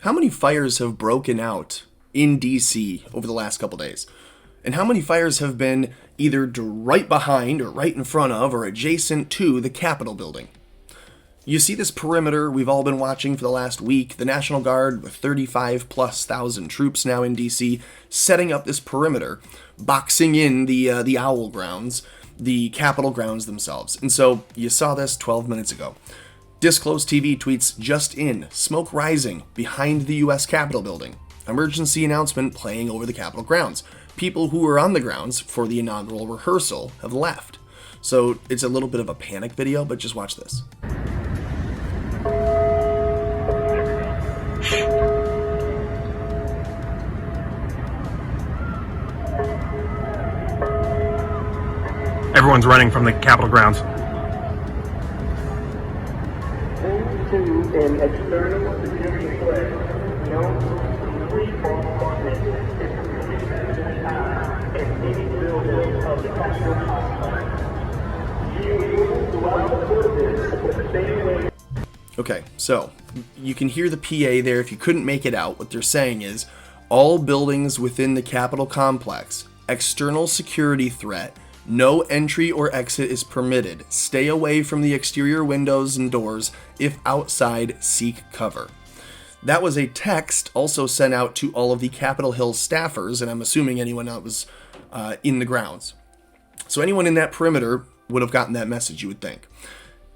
How many fires have broken out in DC over the last couple days? And how many fires have been either right behind or right in front of or adjacent to the Capitol building? You see this perimeter we've all been watching for the last week. The National Guard, with 35,000+ troops now in DC, setting up this perimeter, boxing in the Owl grounds, the Capitol grounds themselves. And so you saw this 12 minutes ago. Disclosed TV tweets just in, smoke rising behind the U.S. Capitol building. Emergency announcement playing over the Capitol grounds. People who were on the grounds for the inaugural rehearsal have left. So it's a little bit of a panic video, but just watch this. Everyone's running from the Capitol grounds. Into an external security threat known to free performance in any building of the Capitol complex. You move throughout the building the same way. Okay, so you can hear the PA there. If you couldn't make it out, what they're saying is all buildings within the Capitol complex, external security threat, no entry or exit is permitted. Stay away from the exterior windows and doors. If outside, seek cover. That was a text also sent out to all of the Capitol Hill staffers, and I'm assuming anyone that was in the grounds. So anyone in that perimeter would have gotten that message, you would think.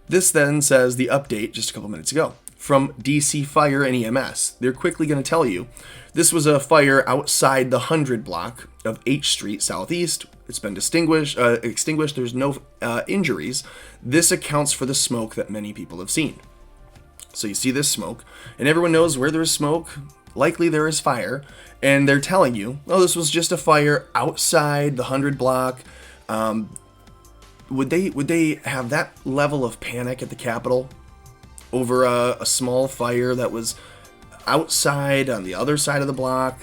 This then says the update just a couple minutes ago from DC Fire and EMS. They're quickly going to tell you this was a fire outside the 100 block of H Street Southeast. It's been extinguished. There's no injuries. This accounts for the smoke that many people have seen. So you see this smoke, and everyone knows where there's smoke, likely there is fire, and they're telling you, oh, this was just a fire outside the 100 block. Would they have that level of panic at the Capitol over a small fire that was outside on the other side of the block?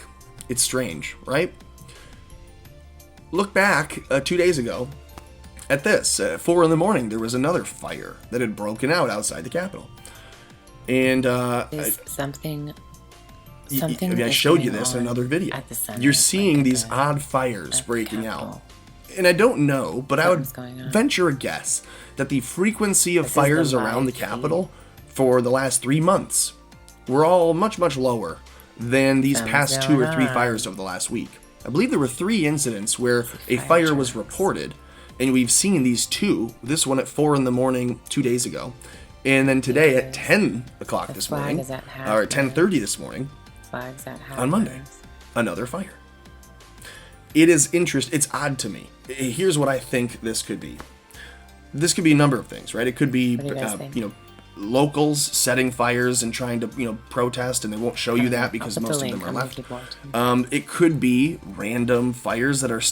It's strange, right? Look back 2 days ago at this. At 4 a.m, there was another fire that had broken out outside the Capitol. And something I showed you this in another video. You're seeing these odd fires breaking out. And I don't know, but I would venture a guess that the frequency of fires around the Capitol for the last 3 months were all much, much lower than these past 2 or 3 fires over the last week. I believe there were 3 incidents where a fire was reported, and we've seen these 2. This one at 4 a.m. 2 days ago, and then today at 10 o'clock this morning, or at 10:30 this morning, on Monday, another fire. It is interesting. It's odd to me. Here's what I think this could be. This could be a number of things, right? It could be, locals setting fires and trying to, protest, and they won't show you that because most of them are left. It could be random fires that are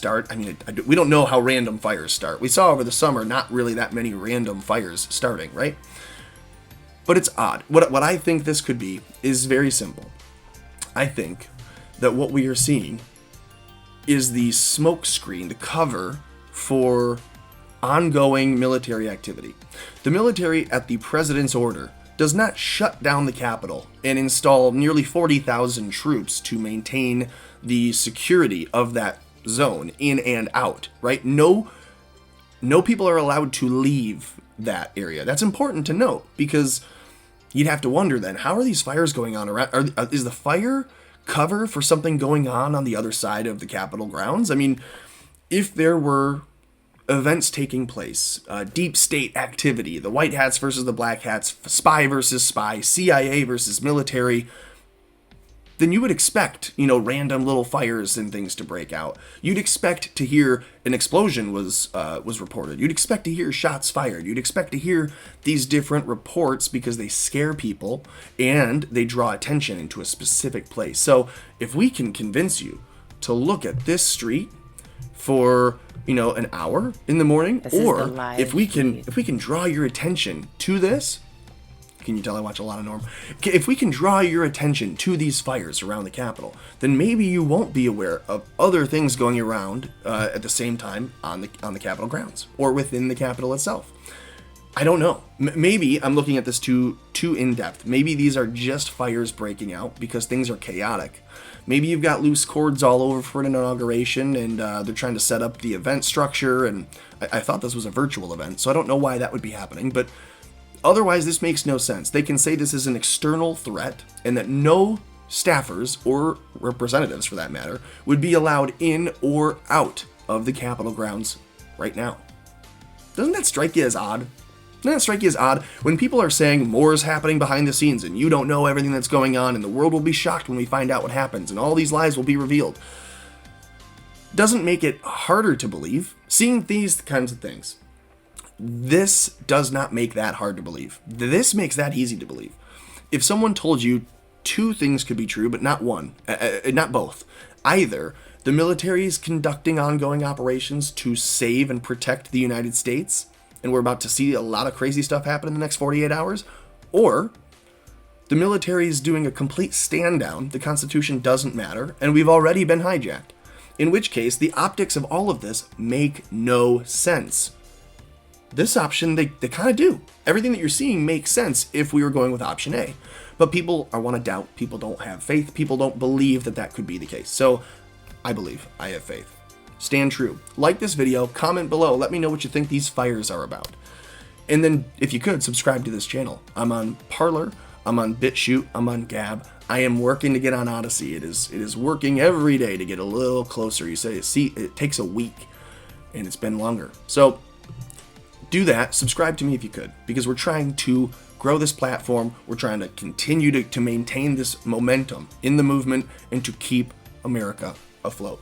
we don't know how random fires start. We saw over the summer not really that many random fires starting, right? But it's odd. What I think this could be is very simple. I think that what we are seeing is the smoke screen, the cover for ongoing military activity. The military, at the president's order, does not shut down the Capitol and install nearly 40,000 troops to maintain the security of that zone in and out, right? No people are allowed to leave that area. That's important to note, because you'd have to wonder then, how are these fires going on around? Is the fire cover for something going on the other side of the Capitol grounds? I mean, if there were events taking place, deep state activity, the white hats versus the black hats, spy versus spy, CIA versus military, then you would expect, random little fires and things to break out. You'd expect to hear an explosion was reported. You'd expect to hear shots fired. You'd expect to hear these different reports because they scare people and they draw attention into a specific place. So if we can convince you to look at this street for, an hour in the morning, or if we can draw your attention to this. Can you tell I watch a lot of Norm? If we can draw your attention to these fires around the Capitol, then maybe you won't be aware of other things going around at the same time on the Capitol grounds or within the Capitol itself. I don't know. Maybe I'm looking at this too too in-depth. Maybe these are just fires breaking out because things are chaotic. Maybe you've got loose cords all over for an inauguration, and they're trying to set up the event structure, and I thought this was a virtual event, so I don't know why that would be happening, but otherwise this makes no sense. They can say this is an external threat, and that no staffers, or representatives for that matter, would be allowed in or out of the Capitol grounds right now. Doesn't that strike you as odd? Doesn't that strike you as odd? When people are saying more is happening behind the scenes and you don't know everything that's going on and the world will be shocked when we find out what happens and all these lies will be revealed. Doesn't make it harder to believe. Seeing these kinds of things, this does not make that hard to believe. This makes that easy to believe. If someone told you two things could be true, but not one, not both, either the military is conducting ongoing operations to save and protect the United States, and we're about to see a lot of crazy stuff happen in the next 48 hours, or the military is doing a complete stand down, the Constitution doesn't matter, and we've already been hijacked. In which case, the optics of all of this make no sense. This option, they kind of do. Everything that you're seeing makes sense if we were going with option A. But people want to doubt, people don't have faith, people don't believe that that could be the case. So, I believe, I have faith. Stand true. Like this video, comment below, let me know what you think these fires are about. And then, if you could, subscribe to this channel. I'm on Parler, I'm on BitChute, I'm on Gab. I am working to get on Odyssey. It is working every day to get a little closer. You see, it takes a week, and it's been longer. So, do that, subscribe to me if you could, because we're trying to grow this platform, we're trying to continue to maintain this momentum in the movement, and to keep America afloat.